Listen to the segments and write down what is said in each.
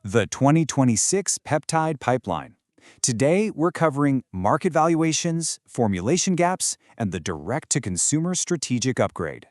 The 2026 Peptide Pipeline. Today, we're covering market valuations, formulation gaps, and the direct-to-consumer strategic upgrade.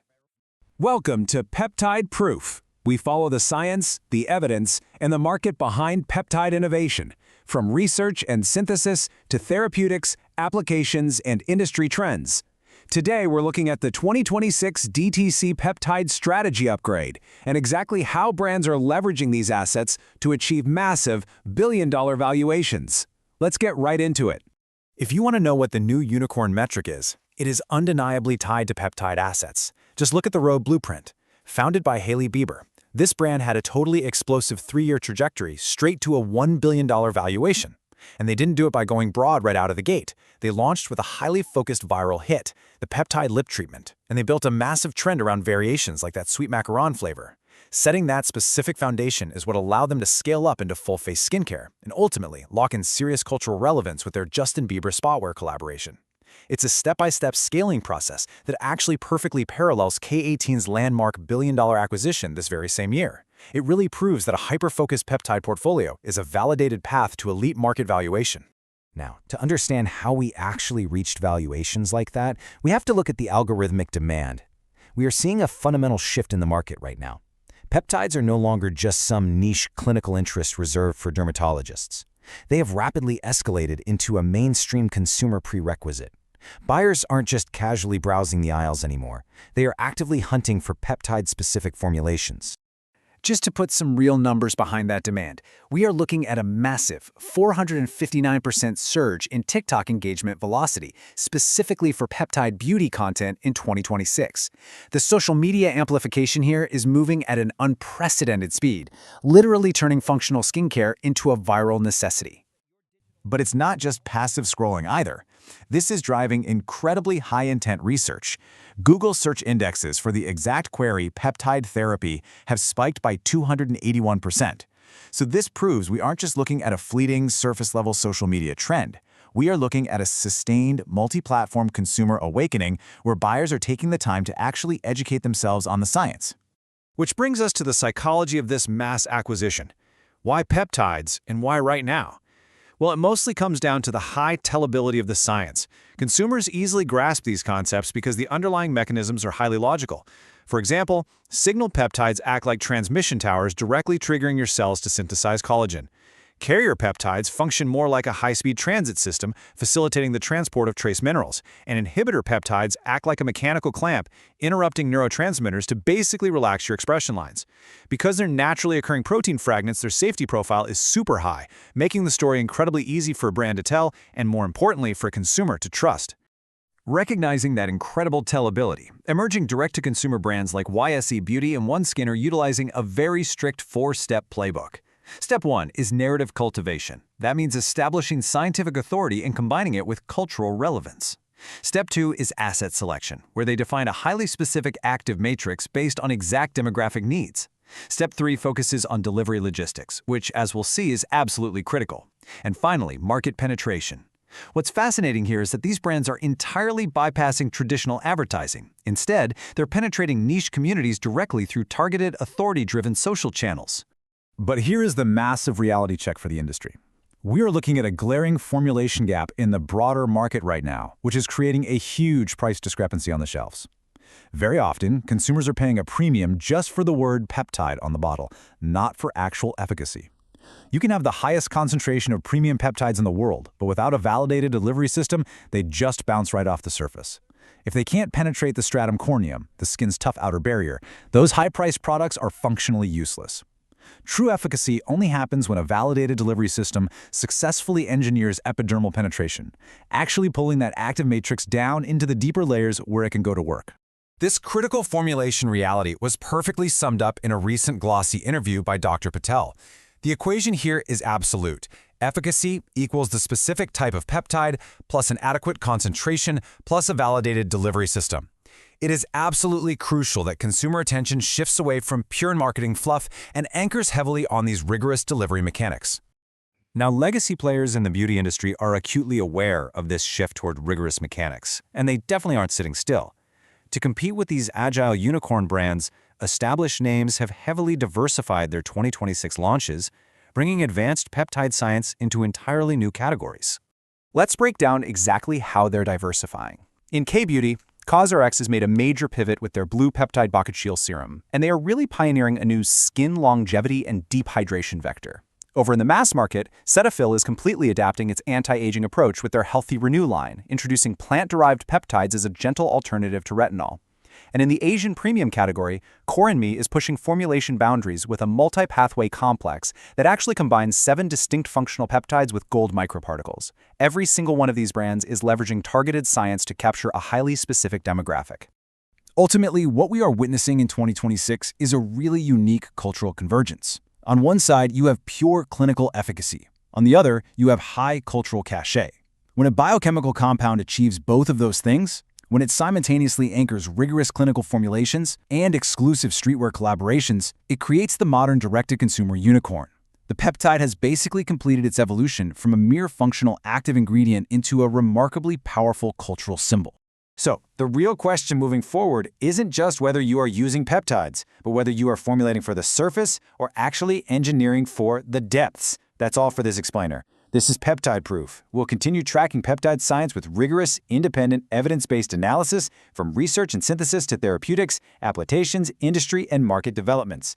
Welcome to Peptide Proof. We follow the science, the evidence, and the market behind peptide innovation, from research and synthesis to therapeutics, applications, and industry trends. Today, we're looking at the 2026 DTC peptide strategy upgrade and exactly how brands are leveraging these assets to achieve massive billion-dollar valuations. Let's get right into it. If you want to know what the new unicorn metric is, it is undeniably tied to peptide assets. Just look at the Rhode blueprint. Founded by Hailey Bieber, this brand had a totally explosive 3-year trajectory straight to a $1 billion valuation. And they didn't do it by going broad right out of the gate. They launched with a highly focused viral hit, the peptide lip treatment, and they built a massive trend around variations like that sweet macaron flavor. Setting that specific foundation is what allowed them to scale up into full-face skincare and ultimately lock in serious cultural relevance with their Justin Bieber spotwear collaboration. It's a step-by-step scaling process that actually perfectly parallels K18's landmark billion-dollar acquisition this very same year. It really proves that a hyper-focused peptide portfolio is a validated path to elite market valuation. Now, to understand how we actually reached valuations like that, we have to look at the algorithmic demand. We are seeing a fundamental shift in the market right now. Peptides are no longer just some niche clinical interest reserved for dermatologists. They have rapidly escalated into a mainstream consumer prerequisite. Buyers aren't just casually browsing the aisles anymore. They are actively hunting for peptide-specific formulations. Just to put some real numbers behind that demand, we are looking at a massive 459% surge in TikTok engagement velocity, specifically for peptide beauty content in 2026. The social media amplification here is moving at an unprecedented speed, literally turning functional skincare into a viral necessity. But it's not just passive scrolling either. This is driving incredibly high-intent research. Google search indexes for the exact query peptide therapy have spiked by 281%. So this proves we aren't just looking at a fleeting surface-level social media trend. We are looking at a sustained, multi-platform consumer awakening where buyers are taking the time to actually educate themselves on the science. Which brings us to the psychology of this mass acquisition. Why peptides, and why right now? Well, it mostly comes down to the high tellability of the science. Consumers easily grasp these concepts because the underlying mechanisms are highly logical. For example, signal peptides act like transmission towers, directly triggering your cells to synthesize collagen. Carrier peptides function more like a high-speed transit system, facilitating the transport of trace minerals. And inhibitor peptides act like a mechanical clamp, interrupting neurotransmitters to basically relax your expression lines. Because they're naturally occurring protein fragments, their safety profile is super high, making the story incredibly easy for a brand to tell, and more importantly, for a consumer to trust. Recognizing that incredible tellability, emerging direct-to-consumer brands like YSE Beauty and OneSkin are utilizing a very strict 4-step playbook. Step 1 is narrative cultivation. That means establishing scientific authority and combining it with cultural relevance. Step 2 is asset selection, where they define a highly specific active matrix based on exact demographic needs. Step 3 focuses on delivery logistics, which, as we'll see, is absolutely critical. And finally, market penetration. What's fascinating here is that these brands are entirely bypassing traditional advertising. Instead, they're penetrating niche communities directly through targeted, authority-driven social channels. But here is the massive reality check for the industry. We are looking at a glaring formulation gap in the broader market right now, which is creating a huge price discrepancy on the shelves. Very often, consumers are paying a premium just for the word peptide on the bottle, not for actual efficacy. You can have the highest concentration of premium peptides in the world, but without a validated delivery system, they just bounce right off the surface. If they can't penetrate the stratum corneum, the skin's tough outer barrier, those high-priced products are functionally useless. True efficacy only happens when a validated delivery system successfully engineers epidermal penetration, actually pulling that active matrix down into the deeper layers where it can go to work. This critical formulation reality was perfectly summed up in a recent glossy interview by Dr. Patel. The equation here is absolute. Efficacy equals the specific type of peptide plus an adequate concentration plus a validated delivery system. It is absolutely crucial that consumer attention shifts away from pure marketing fluff and anchors heavily on these rigorous delivery mechanics. Now, legacy players in the beauty industry are acutely aware of this shift toward rigorous mechanics, and they definitely aren't sitting still. To compete with these agile unicorn brands, established names have heavily diversified their 2026 launches, bringing advanced peptide science into entirely new categories. Let's break down exactly how they're diversifying. In K-beauty, CosRx has made a major pivot with their blue peptide bakuchiol serum, and they are really pioneering a new skin longevity and deep hydration vector. Over in the mass market, Cetaphil is completely adapting its anti-aging approach with their Healthy Renew line, introducing plant-derived peptides as a gentle alternative to retinol. And in the Asian premium category, Me is pushing formulation boundaries with a multi-pathway complex that actually combines 7 distinct functional peptides with gold microparticles. Every single one of these brands is leveraging targeted science to capture a highly specific demographic. Ultimately, what we are witnessing in 2026 is a really unique cultural convergence. On one side, you have pure clinical efficacy. On the other, you have high cultural cachet. When a biochemical compound achieves both of those things, when it simultaneously anchors rigorous clinical formulations and exclusive streetwear collaborations, it creates the modern direct-to-consumer unicorn. The peptide has basically completed its evolution from a mere functional active ingredient into a remarkably powerful cultural symbol. So, the real question moving forward isn't just whether you are using peptides, but whether you are formulating for the surface or actually engineering for the depths. That's all for this explainer. This is Peptide Proof. We'll continue tracking peptide science with rigorous, independent, evidence-based analysis from research and synthesis to therapeutics, applications, industry, and market developments.